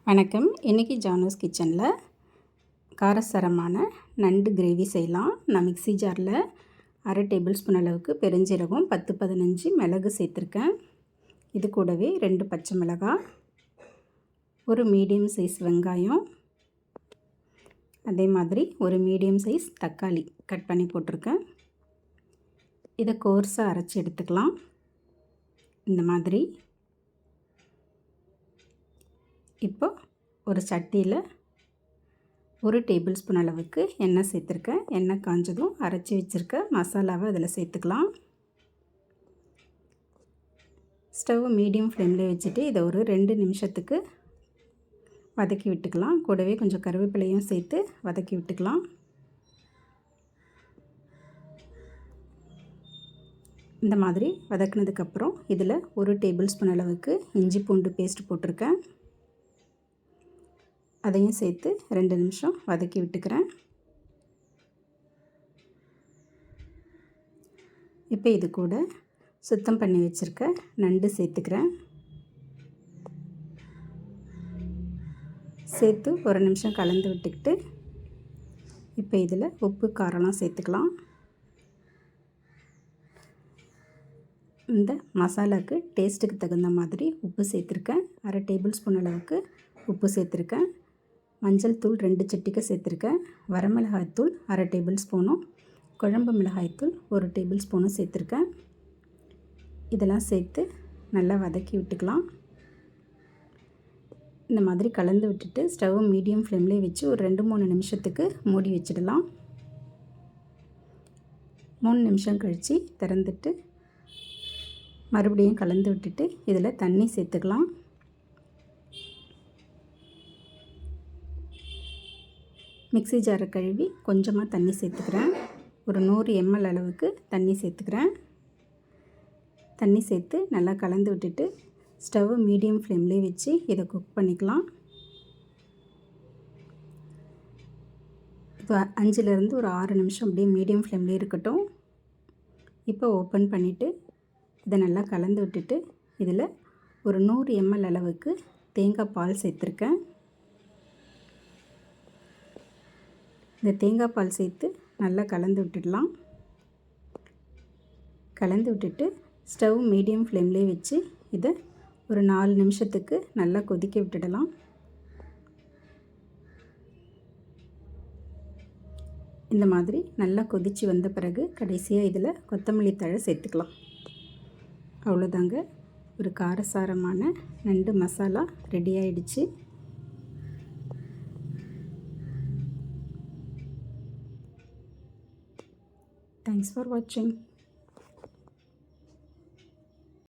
வணக்கம். இன்றைக்கி ஜானூஸ் கிச்சனில் காரசாரமான நண்டு கிரேவி செய்யலாம். நான் மிக்ஸி ஜாரில் 1/2 டேபிள் ஸ்பூன் அளவுக்கு பெருஞ்சீரகம் 10-15 மிளகு சேர்த்துருக்கேன். இது கூடவே 2 பச்சை மிளகாய், ஒரு மீடியம் சைஸ் வெங்காயம், அதே மாதிரி ஒரு மீடியம் சைஸ் தக்காளி கட் பண்ணி போட்டிருக்கேன். இதை கோர்ஸாக அரைச்சி எடுத்துக்கலாம். இந்த மாதிரி இப்போ ஒரு சட்டியில் 1 டேபிள் ஸ்பூன் அளவுக்கு எண்ணெய் சேர்த்துருக்கேன். எண்ணெய் காஞ்சதும் அரைச்சி வச்சுருக்க மசாலாவை அதில் சேர்த்துக்கலாம். ஸ்டவ் மீடியம் ஃப்ளேமில் வச்சுட்டு இதை ஒரு 2 நிமிஷத்துக்கு வதக்கி விட்டுக்கலாம். கூடவே கொஞ்சம் கருவேப்பிலையும் சேர்த்து வதக்கி விட்டுக்கலாம். இந்த மாதிரி வதக்கினதுக்கப்புறம் இதில் 1 டேபிள் ஸ்பூன் அளவுக்கு இஞ்சி பூண்டு பேஸ்ட் போட்டிருக்கேன். அதையும் சேர்த்து 2 நிமிஷம் வதக்கி விட்டுக்கிறேன். இப்போ இது கூட சுத்தம் பண்ணி வச்சுருக்க நண்டு சேர்த்துக்கிறேன். சேர்த்து 1 நிமிஷம் கலந்து விட்டுக்கிட்டு இப்போ இதில் உப்பு காரம்லாம் சேர்த்துக்கலாம். இந்த மசாலாவுக்கு டேஸ்ட்டுக்கு தகுந்த மாதிரி உப்பு சேர்த்துருக்கேன். 1/2 டேபிள் ஸ்பூன் அளவுக்கு உப்பு சேர்த்துருக்கேன். மஞ்சள் தூள் 2 சிட்டிகை சேர்த்துருக்கேன். வரமிளகாய்த்தூள் 1/2 டேபிள் ஸ்பூனும், குழம்பு மிளகாய்த்தூள் 1 டேபிள் ஸ்பூனும் சேர்த்துருக்கேன். இதெல்லாம் சேர்த்து நல்லா வதக்கி விட்டுக்கலாம். இந்த மாதிரி கலந்து விட்டுட்டு ஸ்டவ் மீடியம் ஃப்ளேம்லேயே வச்சு ஒரு 2-3 நிமிஷத்துக்கு மூடி வச்சிடலாம். 3 நிமிஷம் கழித்து திறந்துட்டு மறுபடியும் கலந்து விட்டுட்டு இதில் தண்ணி சேர்த்துக்கலாம். மிக்ஸி ஜாரை கழுவி கொஞ்சமாக தண்ணி சேர்த்துக்கிறேன். ஒரு 100 ml அளவுக்கு தண்ணி சேர்த்துக்கிறேன். தண்ணி சேர்த்து நல்லா கலந்து விட்டுட்டு ஸ்டவ் மீடியம் ஃப்ளேம்லேயே வச்சு இதை குக் பண்ணிக்கலாம். இப்போ 5லேருந்து ஒரு 6 நிமிஷம் அப்படியே மீடியம் ஃப்ளேம்லேயே இருக்கட்டும். இப்போ ஓப்பன் பண்ணிவிட்டு இதை நல்லா கலந்து விட்டுட்டு இதில் ஒரு 100 ml அளவுக்கு தேங்காய் பால் சேர்த்துருக்கேன். இந்த தேங்காய் பால் சேர்த்து நல்லா கலந்து விட்டுடலாம். கலந்து விட்டுட்டு ஸ்டவ் மீடியம் ஃப்ளேம்லேயே வச்சு இதை ஒரு 4 நிமிஷத்துக்கு நல்லா கொதிக்க விட்டுடலாம். இந்த மாதிரி நல்லா கொதித்து வந்த பிறகு கடைசியாக இதில் கொத்தமல்லி தழை சேர்த்துக்கலாம். அவ்வளோதாங்க, ஒரு காரசாரமான நண்டு மசாலா ரெடி ஆயிடுச்சு. Thanks for watching.